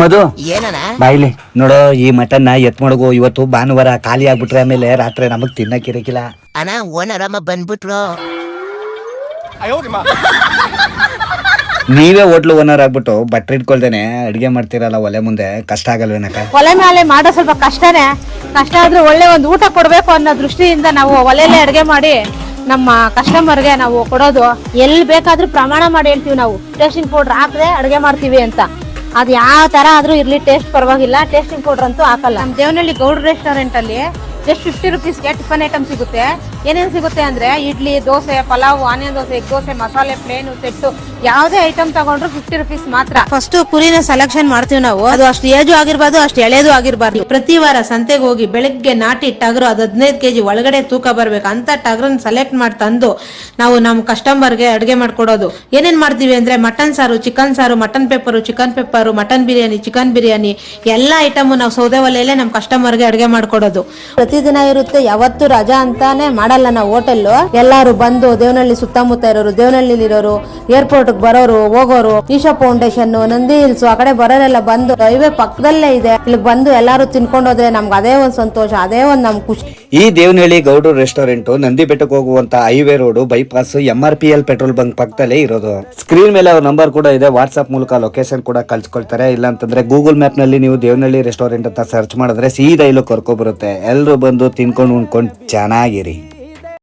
ಮಧು ಏನನ ಬಾಯ್ಲಿ ನೋಡೋ, ಈ ಮಟನ್ ಎತ್ ಮಾಡಗು. ಇವತ್ತು ಭಾನುವಾರ ಖಾಲಿ ಆಗ್ಬಿಟ್ರೆ ಆಮೇಲೆ ರಾತ್ರಿ ನಮಗ್ ತಿನ್ನಕ್ಕಿರಕಿಲ್ಲ. ಅಣ್ಣ ಓನರಮ್ಮ ಬಂದ್ಬಿಟ್ರು. ನೀವೇ ಹೋಟ್ಲು ಓನರ್ ಆಗ್ಬಿಟ್ಟು ಬಟ್ರೆ ಇಟ್ಕೊಳ್ದೇನೆ ಅಡ್ಗೆ ಮಾಡ್ತೀರಲ್ಲ ಒಲೆ ಮುಂದೆ, ಕಷ್ಟ ಆಗಲ್ವೇನಕ್ಕ? ಒಲೆ ಮೇಲೆ ಮಾಡೋ ಸ್ವಲ್ಪ ಕಷ್ಟನೇ. ಕಷ್ಟ ಆದ್ರೂ ಒಳ್ಳೆ ಒಂದು ಊಟ ಕೊಡ್ಬೇಕು ಅನ್ನೋ ದೃಷ್ಟಿಯಿಂದ ನಾವು ಒಲೆಯಲ್ಲೇ ಅಡ್ಗೆ ಮಾಡಿ ನಮ್ಮ ಕಸ್ಟಮರ್ಗೆ ನಾವು ಕೊಡೋದು. ಎಲ್ಲಿ ಬೇಕಾದ್ರೂ ಪ್ರಮಾಣ ಮಾಡಿ ಹೇಳ್ತೀವಿ ನಾವು, ಟೇಸ್ಟಿಂಗ್ ಪೌಡರ್ ಹಾಕದೆ ಅಡ್ಗೆ ಮಾಡ್ತೀವಿ ಅಂತ. ಅದು ಯಾವ ತರ ಆದ್ರೂ ಇರ್ಲಿ, ಟೇಸ್ಟ್ ಪರವಾಗಿಲ್ಲ, ಟೇಸ್ಟಿಂಗ್ ಪೌಡರ್ ಅಂತೂ ಹಾಕಲ್ಲ. ನಮ್ಮ ದೇವನಹಳ್ಳಿ ಗೌಡ್ರ ರೆಸ್ಟೋರೆಂಟ್ ಅಲ್ಲಿ ಜಸ್ಟ್ 50 ರುಪೀಸ್ಗೆ ಟಿಫನ್ ಐಟಮ್ ಸಿಗುತ್ತೆ. ಏನೇನು ಸಿಗುತ್ತೆ ಅಂದ್ರೆ ಇಡ್ಲಿ, ದೋಸೆ, ಪಲಾವ್, ಆನಿಯನ್ ದೋಸೆ, ಎಗ್ ದೋಸೆ, ಮಸಾಲೆ, ಪ್ಲೇನು, ಸೆಟ್ಟು, ಯಾವುದೇ ಐಟಮ್ ತಗೊಂಡ್ರು 50 ರುಪೀಸ್ ಮಾತ್ರ. ಫಸ್ಟ್ ಕುರಿನ ಸೆಲೆಕ್ಷನ್ ಮಾಡ್ತೀವಿ ನಾವು. ಅದು ಅಷ್ಟು ಏಜು ಆಗಿರ್ಬಾರ್ದು, ಅಷ್ಟು ಎಳೆದು ಆಗಿರ್ಬಾರ್ದು. ಪ್ರತಿ ವಾರ ಸಂತೆಗೆ ಹೋಗಿ ಬೆಳಗ್ಗೆ ನಾಟಿ ಟಗರು, ಅದು 15 kg ಒಳಗಡೆ ತೂಕ ಬರ್ಬೇಕು ಅಂತ ಟಗರನ್ನ ಸೆಲೆಕ್ಟ್ ಮಾಡಿ ತಂದು ನಾವು ನಮ್ಮ ಕಸ್ಟಮರ್ಗೆ ಅಡುಗೆ ಮಾಡ್ಕೊಡೋದು. ಏನೇನ್ ಮಾಡ್ತೀವಿ ಅಂದ್ರೆ ಮಟನ್ ಸಾರು, ಚಿಕನ್ ಸಾರು, mutton pepper, chicken pepper, mutton biryani, chicken biryani, ಎಲ್ಲ ಐಟಮ್ ನಾವು ಸೌದೆ ಒಲೆಯಲ್ಲೇ ನಮ್ಮ ಕಸ್ಟಮರ್ಗೆ ಅಡುಗೆ ಮಾಡ್ಕೊಡೋದು. ಪ್ರತಿದಿನ ಇರುತ್ತೆ, ಯಾವತ್ತು ರಜಾ ಅಂತಾನೆ ಮಾಡಲ್ಲ ನಾವು ಹೋಟೆಲ್. ಎಲ್ಲಾರು ಬಂದು ದೇವನಹಳ್ಳಿ ಸುತ್ತಮುತ್ತ ಇರೋರು, ದೇವನಹಳ್ಳಿ ಇರೋರು, ಏರ್ಪೋರ್ಟ್ ಬರೋರು ಹೋಗೋರು, ಈಶಾ ಫೌಂಡೇಶನ್, ನಂದಿ ಹಿಲ್ಸ್ ಆ ಕಡೆ ಬರೋರೆಲ್ಲ ಬಂದು ಹೈವೇ ಪಕ್ಕದಲ್ಲೇ ಇದೆ, ಇಲ್ಲಿ ಬಂದು ಎಲ್ಲಾರು ತಿನ್ಕೊಂಡೋದ್ರೆ ನಮ್ಗೆ ಅದೇ ಒಂದ್ ಸಂತೋಷ, ಅದೇ ಒಂದ್ ನಮ್ ಖುಷಿ. ಈ ದೇವನಹಳ್ಳಿ ಗೌಡ್ರು ರೆಸ್ಟೋರೆಂಟ್ ನಂದಿ ಬೆಟ್ಟಕ್ಕೆ ಹೋಗುವಂತ highway road bypass MRPL petrol bunk ಪಕ್ಕದಲ್ಲೇ ಇರೋದು. ಸ್ಕ್ರೀನ್ ಮೇಲೆ ಅವ್ರ ನಂಬರ್ ಕೂಡ ಇದೆ, ವಾಟ್ಸ್ಆಪ್ ಮೂಲಕ ಲೊಕೇಶನ್ ಕೂಡ ಕಳ್ಸಿಕೊಳ್ತಾರೆ. ಇಲ್ಲ ಅಂತಂದ್ರೆ ಗೂಗಲ್ ಮ್ಯಾಪ್ ನಲ್ಲಿ ನೀವು ದೇವನಹಳ್ಳಿ ರೆಸ್ಟೋರೆಂಟ್ ಅಂತ ಸರ್ಚ್ ಮಾಡಿದ್ರೆ ಸೀದಾ ಇಲ್ಲೂ ಕರ್ಕೊ ಬರುತ್ತೆ. ಎಲ್ಲರೂ ಬಂದು ತಿನ್ಕೊಂಡು ಉಣ್ಕೊಂಡು ಚೆನ್ನಾಗಿರಿ.